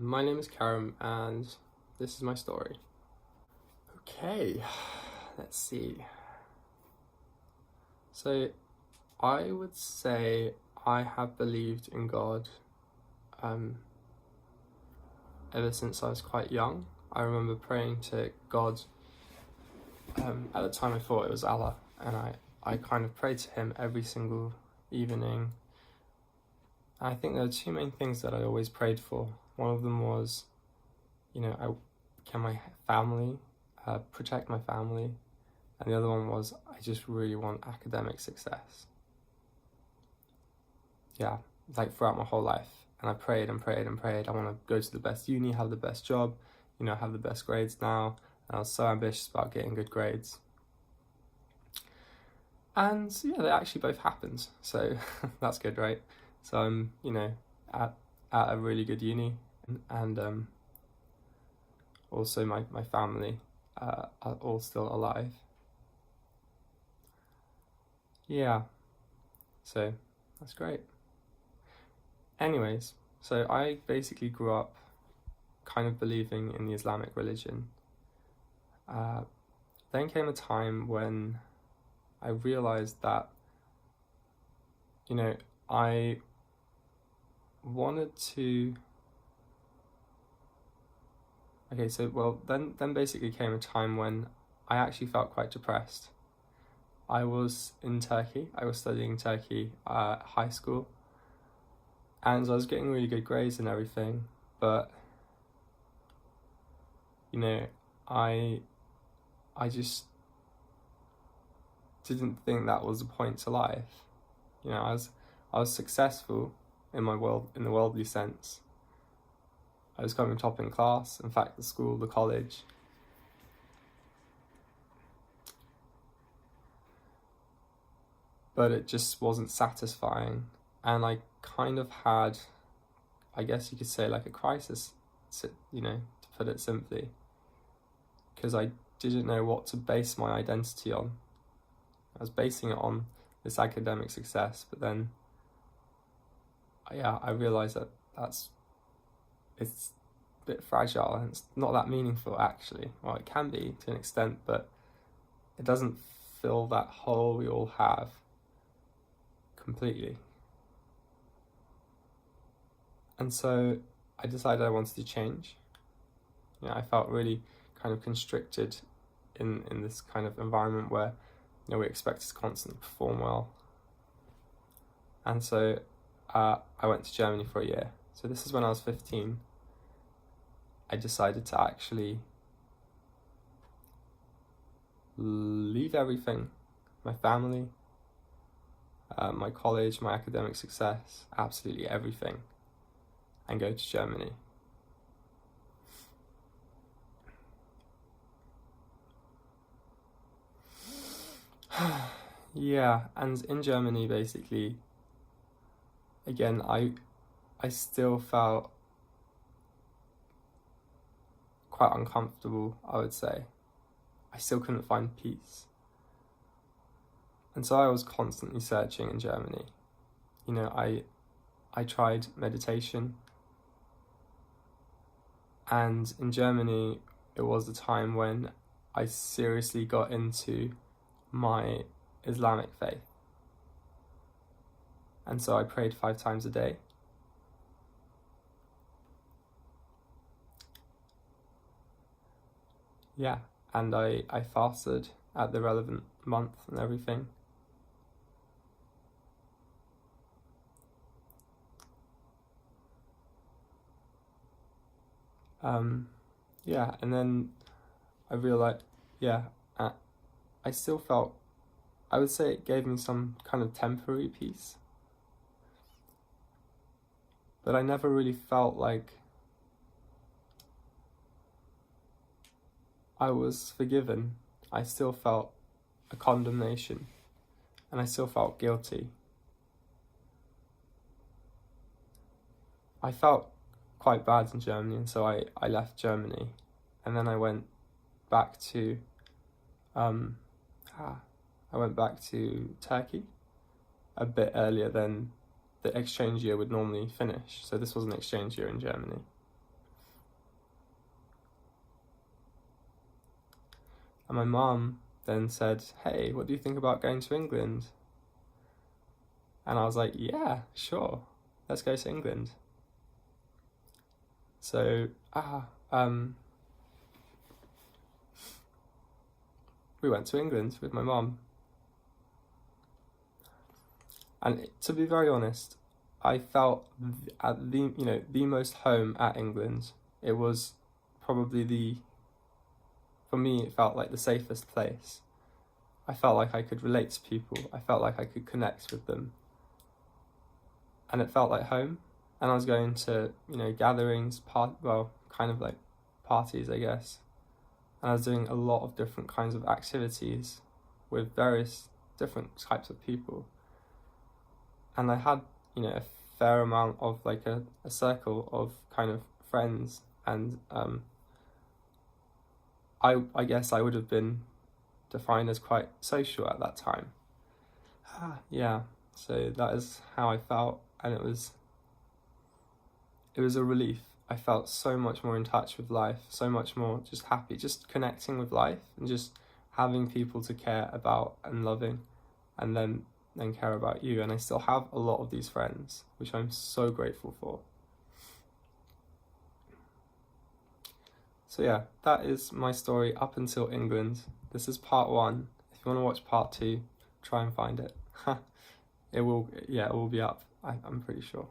My name is Karam, and this is my story. Okay, let's see. So, I would say I have believed in God um, ever since I was quite young. I remember praying to God. At the time, I thought it was Allah, and I kind of prayed to Him every single evening. I think there are two main things that I always prayed for. One of them was, can my family protect my family? And the other one was, I just really want academic success. Yeah, like throughout my whole life. And I prayed and prayed and prayed. I want to go to the best uni, have the best job, have the best grades now. And I was so ambitious about getting good grades. And yeah, they actually both happened. So that's good, right? So I'm, at a really good uni, and also my family are all still alive. Yeah, so that's great. Anyways, so I basically grew up kind of believing in the Islamic religion. Then came a time when I realized that, I wanted to. Okay, so then basically came a time when I actually felt quite depressed. I was in Turkey. I was studying Turkey at high school, and I was getting really good grades and everything. But I just didn't think that was the point to life. I was successful in the worldly sense. I was coming top in class, in fact, the school, the college. But it just wasn't satisfying. And I kind of had, I guess you could say, like a crisis, to put it simply. Because I didn't know what to base my identity on. I was basing it on this academic success, but then, I realised that it's a bit fragile and it's not that meaningful actually. Well, it can be to an extent, but it doesn't fill that hole we all have completely. And so I decided I wanted to change. I felt really kind of constricted in this kind of environment where we're expected to constantly perform well. And so I went to Germany for a year. So this is when I was 15. I decided to actually leave everything, my family, my college, my academic success, absolutely everything, and go to Germany. Yeah, and in Germany, basically, again, I still felt quite uncomfortable, I would say. I still couldn't find peace. And so I was constantly searching in Germany. I tried meditation. And in Germany, it was the time when I seriously got into my Islamic faith. And so I prayed 5 times a day. Yeah, and I fasted at the relevant month and everything. Yeah, and then I realized, I still felt, I would say it gave me some kind of temporary peace. But I never really felt like I was forgiven. I still felt a condemnation, and I still felt guilty. I felt quite bad in Germany, and so I left Germany, and then I went back to Turkey a bit earlier than the exchange year would normally finish. So this was an exchange year in Germany. And my mum then said, hey, what do you think about going to England? And I was like, yeah, sure, let's go to England. So, we went to England with my mum. And to be very honest, I felt at the most home at England. It was probably for me, it felt like the safest place. I felt like I could relate to people. I felt like I could connect with them. And it felt like home. And I was going to, gatherings, kind of like parties, I guess. And I was doing a lot of different kinds of activities with various different types of people. And I had, a fair amount of like a circle of kind of friends. And I guess I would have been defined as quite social at that time. Yeah, so that is how I felt, and it was a relief. I felt so much more in touch with life, so much more just happy, just connecting with life and just having people to care about and loving, and then care about you. And I still have a lot of these friends, which I'm so grateful for. So yeah, that is my story up until England. This is part 1. If you want to watch part 2, try and find it. It will be up, I'm pretty sure.